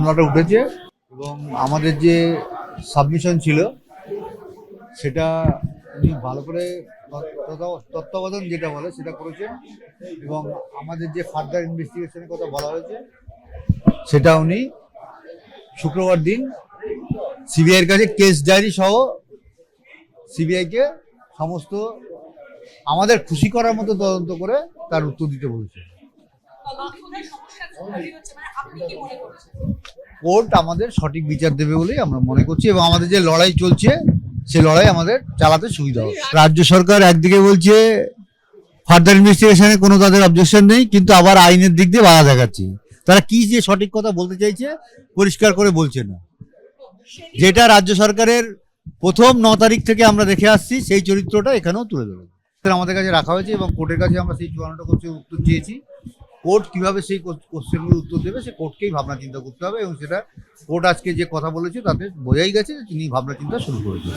মামলাটা উঠেছে এবং আমাদের যে সাবমিশন ছিল সেটা উনি ভালো করে তত্ত্বাবধান যেটা বলে সেটা করেছেন এবং আমাদের যে ফার্দার ইনভেস্টিগেশনের কথা বলা হয়েছে সেটা উনি শুক্রবার দিন সিবিআইয়ের কাছে কেস ডায়েরি সহ সিবিআইকে সমস্ত আমাদের খুশি করার মতো তদন্ত করে তার উত্তর দিতে বলছে। কোর্ট আমাদের সঠিক বিচার দেবে বলেই আমরা মনে করছি এবং আমাদের যে লড়াই চলছে সে লড়াই আমাদের চালাতে সুবিধা হবে। রাজ্য সরকার একদিকে বলছে ফার্দার ইনভেস্টিগেশনে কোনো তাদের অবজেকশন নেই, কিন্তু আবার আইনের দিক দিয়ে বাধা দেখাচ্ছে। তারা কি যে সঠিক কথা বলতে চাইছে পরিষ্কার করে বলছে না। যেটা রাজ্য সরকারের প্রথম 9 তারিখ থেকে আমরা দেখে আসছি সেই চরিত্রটা এখানেও তুলে ধরবে। আমাদের কাছে রাখা হয়েছে এবং কোর্টের কাছে আমরা সেই 54টা কোশ্চেনের উত্তর চেয়েছি। কোর্ট কিভাবে সেই কোশ্চেনগুলোর উত্তর দেবে সে কোর্টকেই ভাবনা চিন্তা করতে হবে এবং সেটা কোর্ট আজকে যে কথা বলেছে তাতে বোঝাই গেছে যে তিনি ভাবনা চিন্তা শুরু করেছেন।